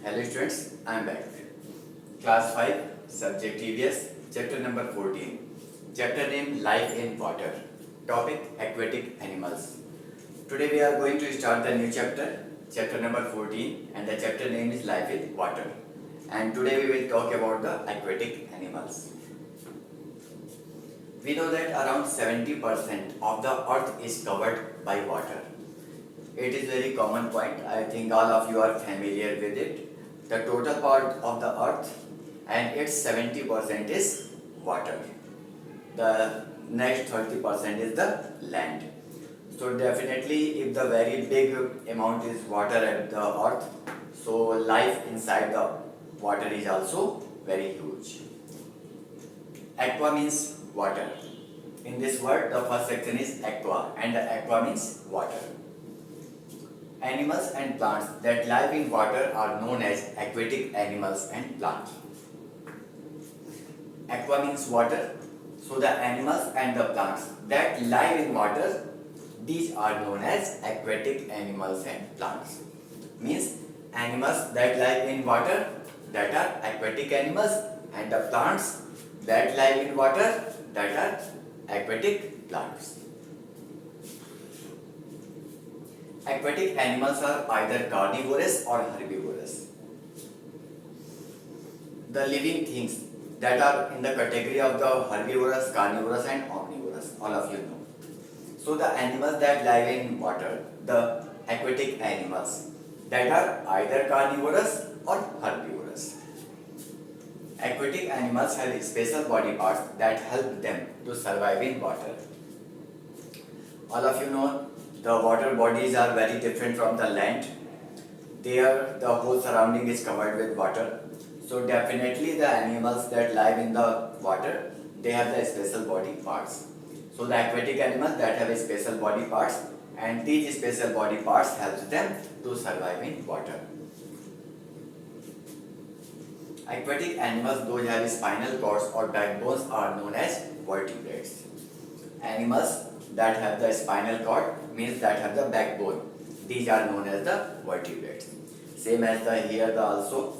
Hello students, I am back. Class 5, subject EVS, chapter number 14. Chapter name Life in Water. Topic Aquatic Animals. Today we are going to start the new chapter, chapter number 14, and the chapter name is Life in Water. And today we will talk about the aquatic animals. We know that around 70% of the earth is covered by water. It is very common point. I think all of you are familiar with it. The total part of the earth and its 70% is water. The next 30% is the land. So definitely if the very big amount is water at the earth, so life inside the water is also very huge. Aqua means water. In this word the first section is aqua, and the aqua means water. Animals and plants that live in water are known as aquatic animals and plants. Aqua means water, so the animals and the plants that live in water, these are known as aquatic animals and plants. Means animals that live in water, that are aquatic animals, and the plants that live in water, that are aquatic plants. Aquatic animals are either carnivorous or herbivorous. The living things that are in the category of the herbivorous, carnivorous and omnivorous, all of you know. So the animals that live in water, the aquatic animals that are either carnivorous or herbivorous. Aquatic animals have special body parts that help them to survive in water. All of you know the water bodies are very different from the land. There the whole surrounding is covered with water. So definitely the animals that live in the water, they have the special body parts. So the aquatic animals that have special body parts, and these special body parts helps them to survive in water. Aquatic animals those have spinal cords or backbones are known as vertebrates. Animals that have the spinal cord means that have the backbone. These are known as the vertebrates. Same as the here the also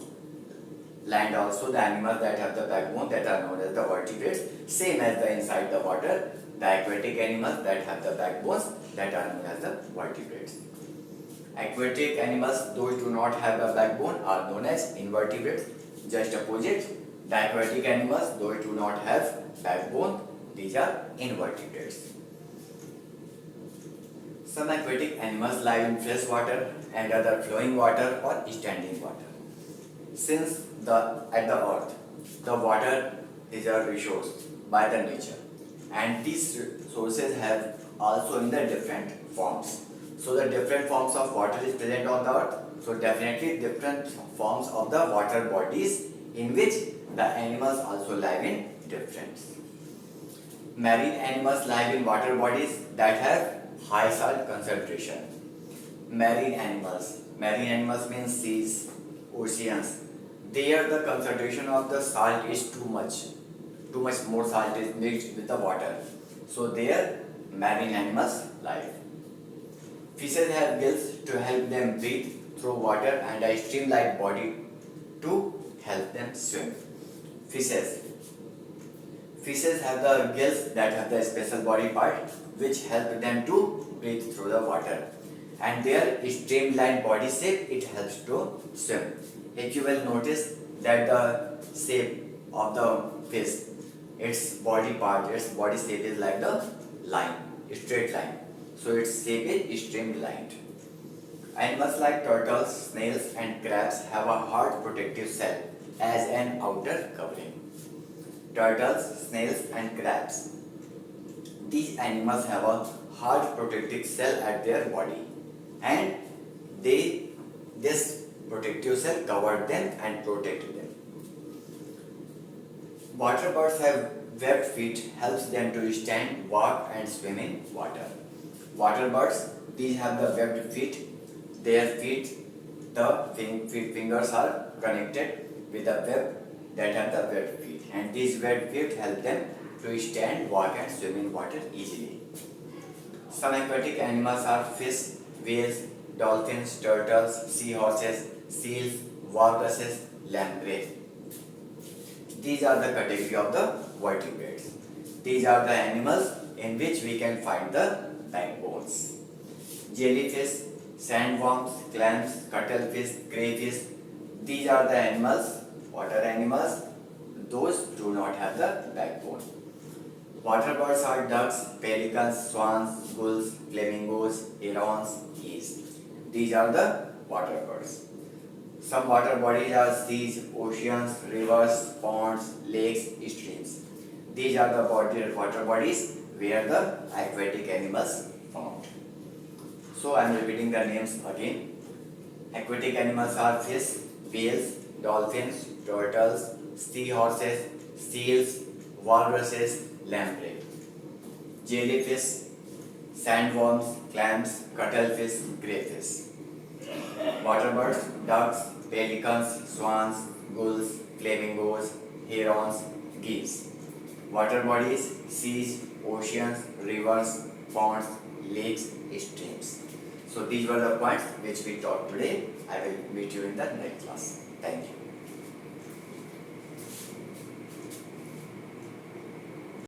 land also the animals that have the backbone that are known as the vertebrates. Same as the inside the water, the aquatic animals that have the backbones that are known as the vertebrates. Aquatic animals those do not have a backbone are known as invertebrates. Just opposite, the aquatic animals those do not have backbone, these are invertebrates. Some aquatic animals live in fresh water and other flowing water or standing water. Since at the earth, the water is a resource by the nature, and these sources have also in the different forms. So the different forms of water is present on the earth. So definitely different forms of the water bodies in which the animals also live in different. Marine animals live in water bodies that have high salt concentration. Marine animals means seas, oceans. There the concentration of the salt is too much more salt is mixed with the water. So there marine animals live. Fishes have gills to help them breathe through water and a stream-like body to help them swim. Fishes have the gills that have the special body part which help them to breathe through the water, and their streamlined body shape it helps to swim. If you will notice that the shape of the fish, its body shape is like the line, straight line. So its shape is streamlined. Animals like turtles, snails and crabs have a hard protective shell as an outer covering. Turtles, snails and crabs, these animals have a hard protective shell at their body, and this protective shell cover them and protect them. Water birds have webbed feet helps them to stand, walk and swim in water. Water birds, these have the webbed feet. Their feet, the fingers are connected with the web that have the webbed feet, and these webbed feet help them to stand, walk and swim in water easily. Some aquatic animals are fish, whales, dolphins, turtles, seahorses, seals, walruses, lamprey. These are the category of the vertebrates. These are the animals in which we can find the backbones. Jellyfish, sandworms, clams, cuttlefish, crayfish. These are the animals, water animals. Those do not have the backbone. Water birds are ducks, pelicans, swans, gulls, flamingos, herons, geese. These are the water birds. Some water bodies are seas, oceans, rivers, ponds, lakes, streams. These are the water bodies where the aquatic animals found. So I am repeating the names again. Aquatic animals are fish, whales, dolphins, turtles, seahorses, seals, walruses, lamprey. Jellyfish, sandworms, clams, cuttlefish, crayfish. Water birds, ducks, pelicans, swans, gulls, flamingos, herons, geese. Water bodies, seas, oceans, rivers, ponds, lakes, streams. So these were the points which we taught today. I will meet you in the next class. Thank you.